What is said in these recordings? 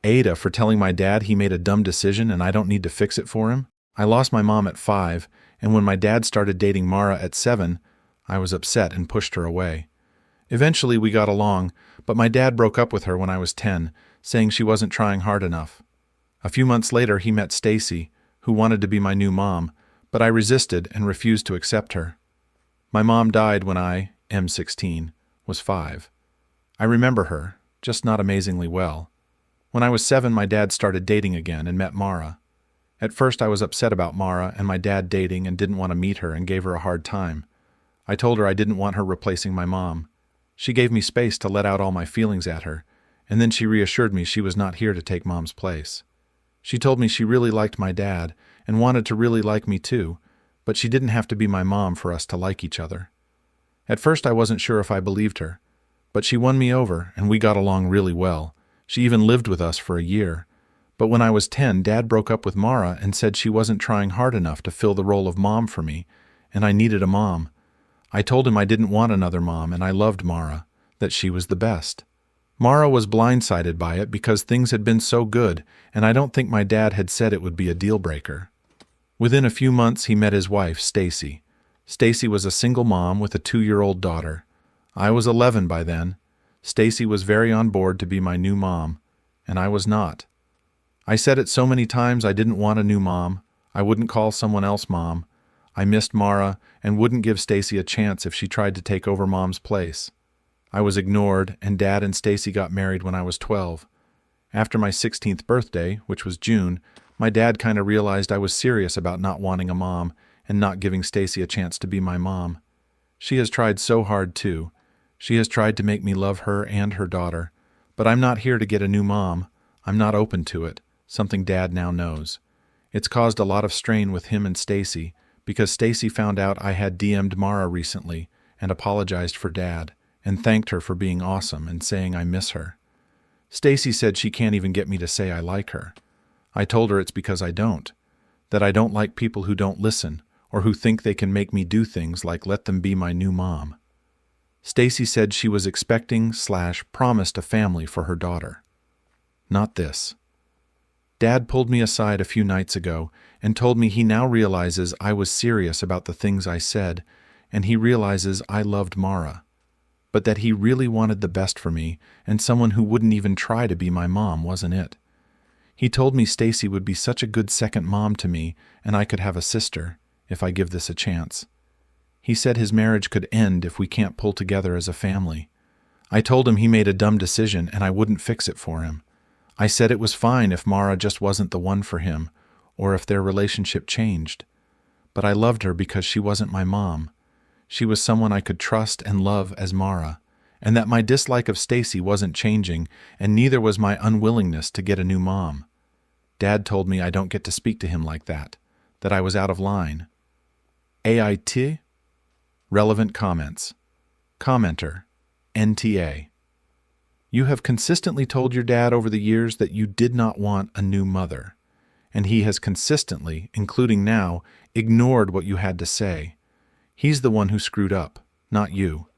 AITA for telling my dad he made a dumb decision and I don't need to fix it for him? I lost my mom at 5, and when my dad started dating Mara at 7, I was upset and pushed her away. Eventually we got along, but my dad broke up with her when I was 10, saying she wasn't trying hard enough. A few months later he met Stacey, who wanted to be my new mom, but I resisted and refused to accept her. My mom died when I, M16, was 5. I remember her, just not amazingly well. When I was 7, my dad started dating again and met Mara. At first I was upset about Mara and my dad dating and didn't want to meet her and gave her a hard time. I told her I didn't want her replacing my mom. She gave me space to let out all my feelings at her, and then she reassured me she was not here to take Mom's place. She told me she really liked my dad and wanted to really like me too, but she didn't have to be my mom for us to like each other. At first I wasn't sure if I believed her, but she won me over and we got along really well. She even lived with us for a year. But when I was 10, Dad broke up with Mara and said she wasn't trying hard enough to fill the role of mom for me, and I needed a mom. I told him I didn't want another mom and I loved Mara, that she was the best. Mara was blindsided by it because things had been so good, and I don't think my dad had said it would be a deal breaker. Within a few months he met his wife, Stacey. Stacey was a single mom with a 2-year-old daughter. I was 11 by then. Stacey was very on board to be my new mom, and I was not. I said it so many times I didn't want a new mom. I wouldn't call someone else mom. I missed Mara and wouldn't give Stacey a chance if she tried to take over Mom's place. I was ignored, and Dad and Stacey got married when I was 12. After my 16th birthday, which was June, my dad kind of realized I was serious about not wanting a mom and not giving Stacey a chance to be my mom. She has tried so hard too. She has tried to make me love her and her daughter, but I'm not here to get a new mom. I'm not open to it, something Dad now knows. It's caused a lot of strain with him and Stacey, because Stacey found out I had DM'd Mara recently and apologized for Dad and thanked her for being awesome and saying I miss her. Stacey said she can't even get me to say I like her. I told her it's because I don't, that I don't like people who don't listen or who think they can make me do things like let them be my new mom. Stacey said she was expecting/promised a family for her daughter. Not this. Dad pulled me aside a few nights ago and told me he now realizes I was serious about the things I said, and he realizes I loved Mara, but that he really wanted the best for me, and someone who wouldn't even try to be my mom wasn't it. He told me Stacey would be such a good second mom to me, and I could have a sister, if I give this a chance. He said his marriage could end if we can't pull together as a family. I told him he made a dumb decision and I wouldn't fix it for him. I said it was fine if Mara just wasn't the one for him, or if their relationship changed. But I loved her because she wasn't my mom. She was someone I could trust and love as Mara, and that my dislike of Stacey wasn't changing, and neither was my unwillingness to get a new mom. Dad told me I don't get to speak to him like that I was out of line. AITA? Relevant comments. Commenter. NTA. You have consistently told your dad over the years that you did not want a new mother, and he has consistently, including now, ignored what you had to say. He's the one who screwed up, not you.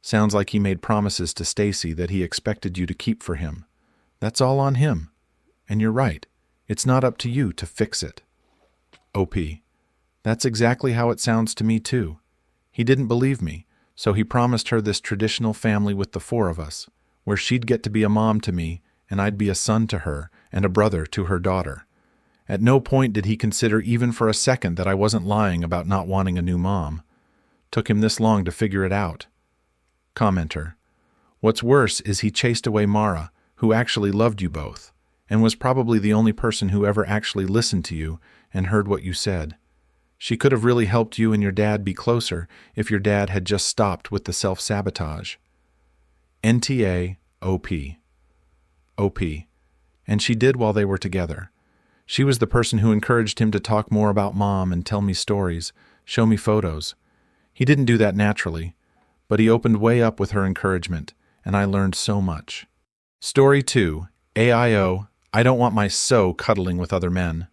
Sounds like he made promises to Stacey that he expected you to keep for him. That's all on him. And you're right. It's not up to you to fix it. OP. That's exactly how it sounds to me too. He didn't believe me, so he promised her this traditional family with the 4 of us, where she'd get to be a mom to me, and I'd be a son to her and a brother to her daughter. At no point did he consider even for a second that I wasn't lying about not wanting a new mom. Took him this long to figure it out. Commenter. What's worse is he chased away Mara, who actually loved you both, and was probably the only person who ever actually listened to you and heard what you said. She could have really helped you and your dad be closer if your dad had just stopped with the self-sabotage. NTA, OP. OP. And she did while they were together. She was the person who encouraged him to talk more about Mom and tell me stories, show me photos. He didn't do that naturally, but he opened way up with her encouragement, and I learned so much. Story 2. AIO. I don't want my so cuddling with other men.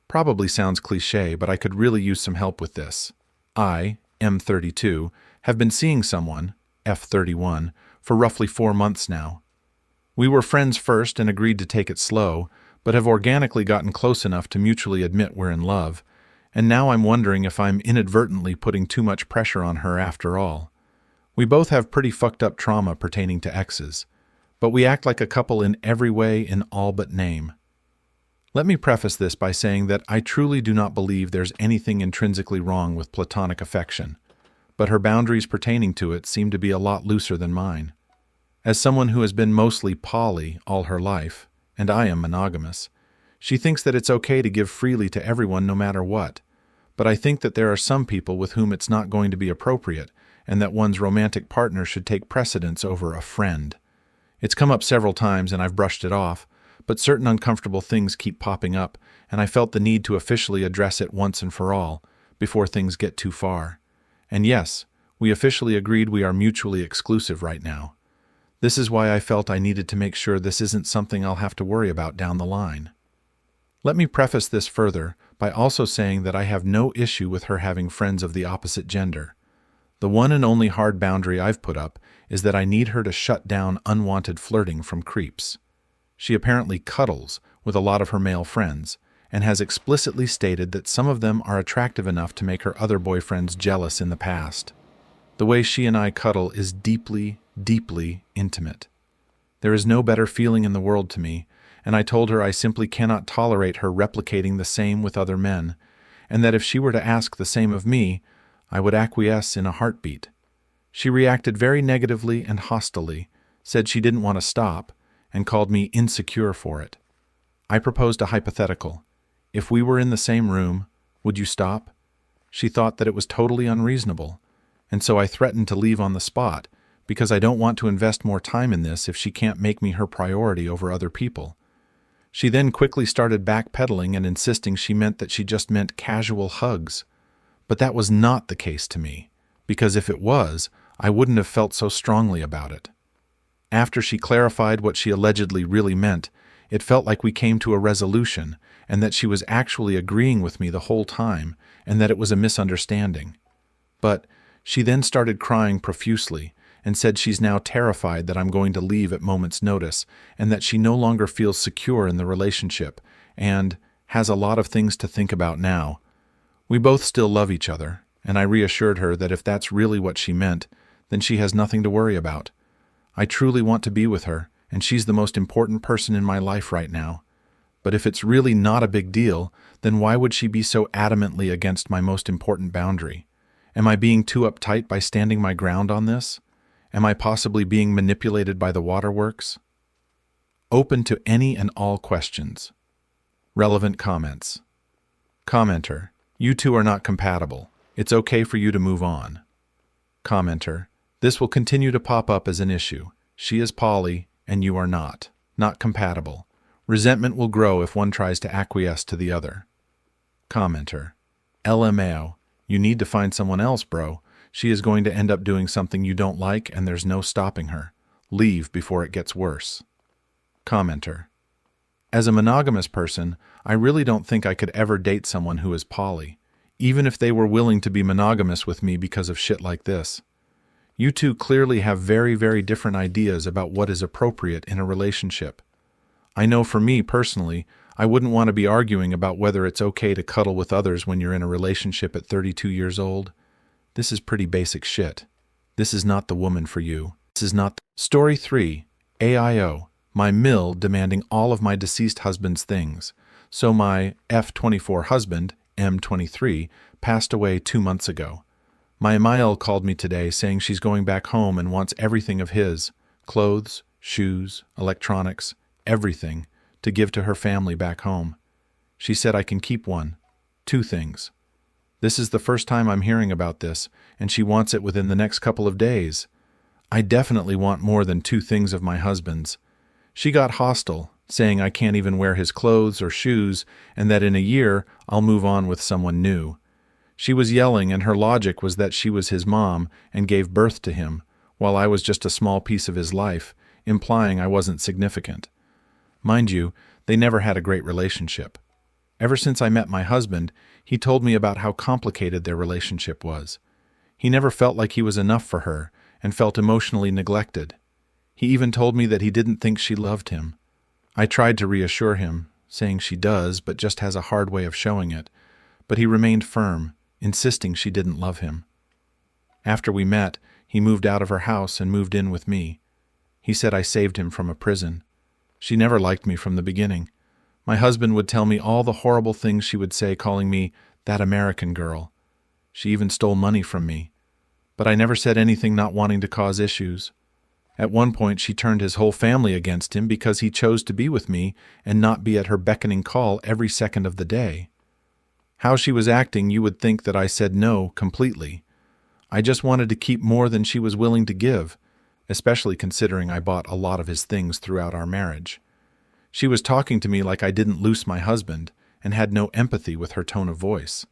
Probably sounds cliche, but I could really use some help with this. I, M32, have been seeing someone, F31, for roughly 4 months now. We were friends first and agreed to take it slow, but have organically gotten close enough to mutually admit we're in love, and now I'm wondering if I'm inadvertently putting too much pressure on her after all. We both have pretty fucked up trauma pertaining to exes, but we act like a couple in every way in all but name. Let me preface this by saying that I truly do not believe there's anything intrinsically wrong with platonic affection, but her boundaries pertaining to it seem to be a lot looser than mine. As someone who has been mostly poly all her life, and I am monogamous, she thinks that it's okay to give freely to everyone no matter what, but I think that there are some people with whom it's not going to be appropriate, and that one's romantic partner should take precedence over a friend. It's come up several times and I've brushed it off, but certain uncomfortable things keep popping up, and I felt the need to officially address it once and for all, before things get too far. And yes, we officially agreed we are mutually exclusive right now. This is why I felt I needed to make sure this isn't something I'll have to worry about down the line. Let me preface this further by also saying that I have no issue with her having friends of the opposite gender. The one and only hard boundary I've put up is that I need her to shut down unwanted flirting from creeps. She apparently cuddles with a lot of her male friends, and has explicitly stated that some of them are attractive enough to make her other boyfriends jealous in the past. The way she and I cuddle is deeply, deeply intimate. There is no better feeling in the world to me, and I told her I simply cannot tolerate her replicating the same with other men, and that if she were to ask the same of me, I would acquiesce in a heartbeat. She reacted very negatively and hostilely, said she didn't want to stop, and called me insecure for it. I proposed a hypothetical. If we were in the same room, would you stop? She thought that it was totally unreasonable, and so I threatened to leave on the spot, because I don't want to invest more time in this if she can't make me her priority over other people. She then quickly started backpedaling and insisting she meant that she just meant casual hugs. But that was not the case to me, because if it was, I wouldn't have felt so strongly about it. After she clarified what she allegedly really meant, it felt like we came to a resolution, and that she was actually agreeing with me the whole time, and that it was a misunderstanding. But she then started crying profusely, and said she's now terrified that I'm going to leave at moment's notice, and that she no longer feels secure in the relationship, and has a lot of things to think about now. We both still love each other, and I reassured her that if that's really what she meant, then she has nothing to worry about. I truly want to be with her, and she's the most important person in my life right now. But if it's really not a big deal, then why would she be so adamantly against my most important boundary? Am I being too uptight by standing my ground on this? Am I possibly being manipulated by the waterworks? Open to any and all questions. Relevant comments. Commenter: you two are not compatible. It's okay for you to move on. Commenter: this will continue to pop up as an issue. She is poly, and you are not. Not compatible. Resentment will grow if one tries to acquiesce to the other. Commenter: LMAO. You need to find someone else, bro. She is going to end up doing something you don't like, and there's no stopping her. Leave before it gets worse. Commenter: as a monogamous person, I really don't think I could ever date someone who is poly, even if they were willing to be monogamous with me because of shit like this. You two clearly have very, very different ideas about what is appropriate in a relationship. I know for me personally, I wouldn't want to be arguing about whether it's okay to cuddle with others when you're in a relationship at 32 years old. This is pretty basic shit. This is not the woman for you. This is not. Story 3. AIO. My mill demanding all of my deceased husband's things. So my F24 husband, M23, passed away 2 months ago. My MIL called me today saying she's going back home and wants everything of his, clothes, shoes, electronics, everything, to give to her family back home. She said I can keep 2 things. This is the first time I'm hearing about this, and she wants it within the next couple of days. I definitely want more than 2 things of my husband's. She got hostile, saying I can't even wear his clothes or shoes, and that in a year I'll move on with someone new. She was yelling, and her logic was that she was his mom and gave birth to him, while I was just a small piece of his life, implying I wasn't significant. Mind you, they never had a great relationship. Ever since I met my husband, he told me about how complicated their relationship was. He never felt like he was enough for her and felt emotionally neglected. He even told me that he didn't think she loved him. I tried to reassure him, saying she does, but just has a hard way of showing it. But he remained firm, insisting she didn't love him. After we met, he moved out of her house and moved in with me. He said I saved him from a prison. She never liked me from the beginning. My husband would tell me all the horrible things she would say, calling me that American girl. She even stole money from me. But I never said anything not wanting to cause issues. At one point, she turned his whole family against him because he chose to be with me and not be at her beckoning call every second of the day. How she was acting, you would think that I said no completely. I just wanted to keep more than she was willing to give, especially considering I bought a lot of his things throughout our marriage. She was talking to me like I didn't lose my husband and had no empathy with her tone of voice.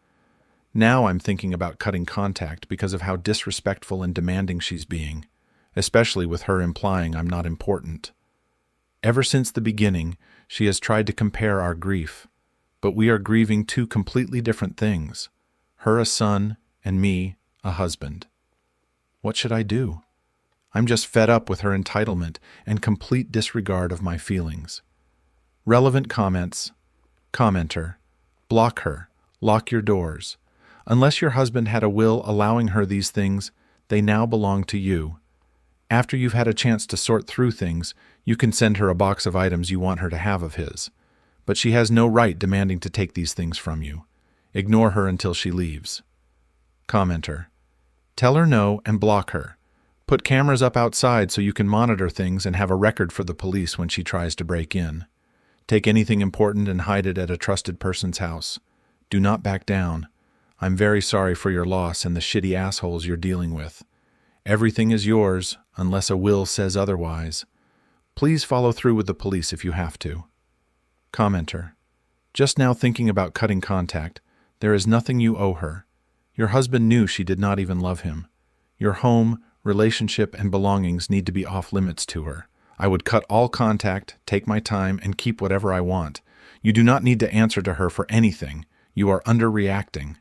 Now I'm thinking about cutting contact because of how disrespectful and demanding she's being, especially with her implying I'm not important. Ever since the beginning, she has tried to compare our grief, but we are grieving two completely different things, her a son and me a husband. What should I do? I'm just fed up with her entitlement and complete disregard of my feelings. Relevant comments. Commenter. Block her. Lock your doors. Unless your husband had a will allowing her these things, they now belong to you. After you've had a chance to sort through things, you can send her a box of items you want her to have of his. But she has no right demanding to take these things from you. Ignore her until she leaves. Commenter. Tell her no and block her. Put cameras up outside so you can monitor things and have a record for the police when she tries to break in. Take anything important and hide it at a trusted person's house. Do not back down. I'm very sorry for your loss and the shitty assholes you're dealing with. Everything is yours, unless a will says otherwise. Please follow through with the police if you have to. Commenter. Just now thinking about cutting contact, there is nothing you owe her. Your husband knew she did not even love him. Your home, relationship, and belongings need to be off limits to her. I would cut all contact, take my time, and keep whatever I want. You do not need to answer to her for anything. You are underreacting.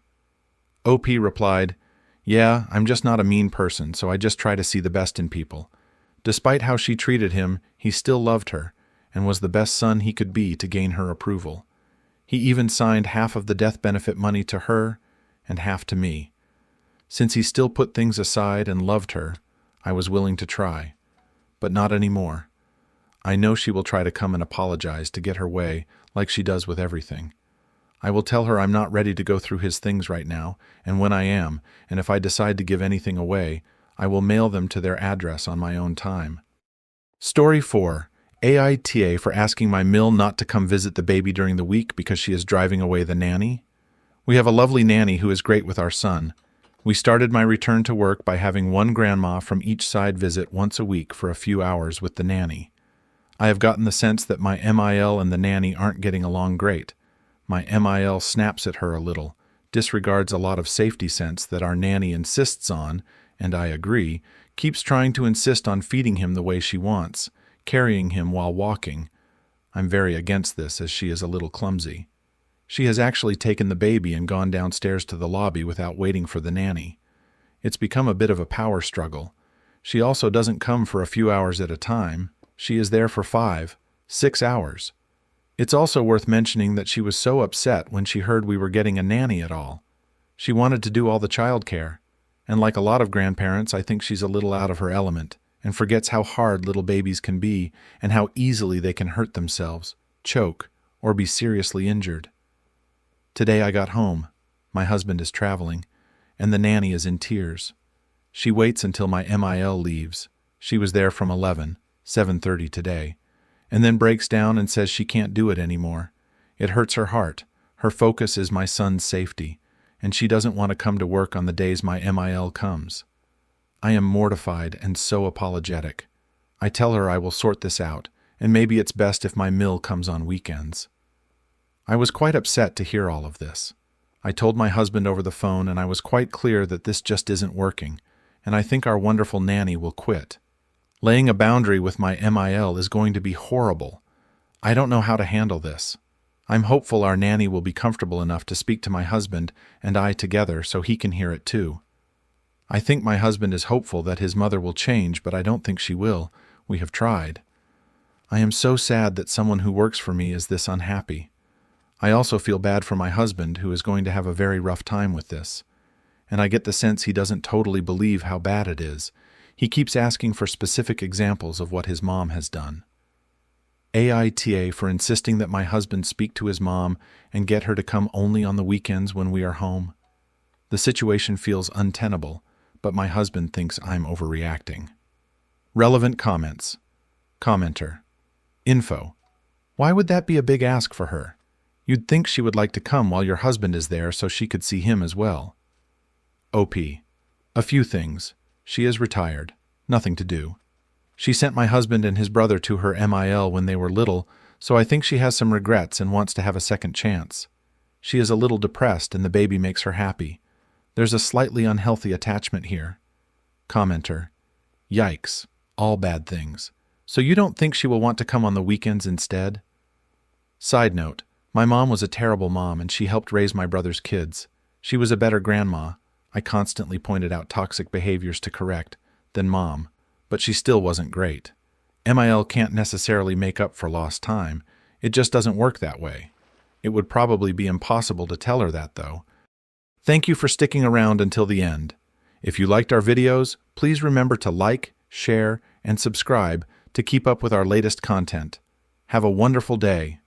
OP replied, Yeah, I'm just not a mean person, so I just try to see the best in people. Despite how she treated him, he still loved her, and was the best son he could be to gain her approval. He even signed half of the death benefit money to her, and half to me. Since he still put things aside and loved her, I was willing to try. But not anymore. I know she will try to come and apologize to get her way, like she does with everything. I will tell her I'm not ready to go through his things right now, and when I am, and if I decide to give anything away, I will mail them to their address on my own time. Story 4. AITA for asking my mill not to come visit the baby during the week because she is driving away the nanny. We have a lovely nanny who is great with our son. We started my return to work by having one grandma from each side visit once a week for a few hours with the nanny. I have gotten the sense that my MIL and the nanny aren't getting along great. My MIL snaps at her a little, disregards a lot of safety sense that our nanny insists on, and I agree, keeps trying to insist on feeding him the way she wants, carrying him while walking. I'm very against this as she is a little clumsy. She has actually taken the baby and gone downstairs to the lobby without waiting for the nanny. It's become a bit of a power struggle. She also doesn't come for a few hours at a time. She is there for 5, 6 hours. It's also worth mentioning that she was so upset when she heard we were getting a nanny at all. She wanted to do all the childcare, and like a lot of grandparents, I think she's a little out of her element and forgets how hard little babies can be and how easily they can hurt themselves, choke, or be seriously injured. Today I got home. My husband is traveling, and the nanny is in tears. She waits until my MIL leaves. She was there from 7:30 today, and then breaks down and says she can't do it anymore. It hurts her heart. Her focus is my son's safety, and she doesn't want to come to work on the days my MIL comes. I am mortified and so apologetic. I tell her I will sort this out, and maybe it's best if my mill comes on weekends. I was quite upset to hear all of this. I told my husband over the phone, and I was quite clear that this just isn't working, and I think our wonderful nanny will quit. Laying a boundary with my MIL is going to be horrible. I don't know how to handle this. I'm hopeful our nanny will be comfortable enough to speak to my husband and I together so he can hear it too. I think my husband is hopeful that his mother will change, but I don't think she will, We have tried. I am so sad that someone who works for me is this unhappy. I also feel bad for my husband, who is going to have a very rough time with this. And I get the sense he doesn't totally believe how bad it is. He keeps asking for specific examples of what his mom has done. AITA for insisting that my husband speak to his mom and get her to come only on the weekends when we are home. The situation feels untenable, but my husband thinks I'm overreacting. Relevant comments. Commenter. Info. Why would that be a big ask for her? You'd think she would like to come while your husband is there so she could see him as well. OP. A few things. She is retired. Nothing to do. She sent my husband and his brother to her MIL when they were little, so I think she has some regrets and wants to have a second chance. She is a little depressed and the baby makes her happy. There's a slightly unhealthy attachment here. Commenter. Yikes. All bad things. So you don't think she will want to come on the weekends instead? Side note. My mom was a terrible mom and she helped raise my brother's kids. She was a better grandma. I constantly pointed out toxic behaviors to correct than mom, but she still wasn't great. MIL can't necessarily make up for lost time. It just doesn't work that way. It would probably be impossible to tell her that, though. Thank you for sticking around until the end. If you liked our videos, please remember to like, share, and subscribe to keep up with our latest content. Have a wonderful day.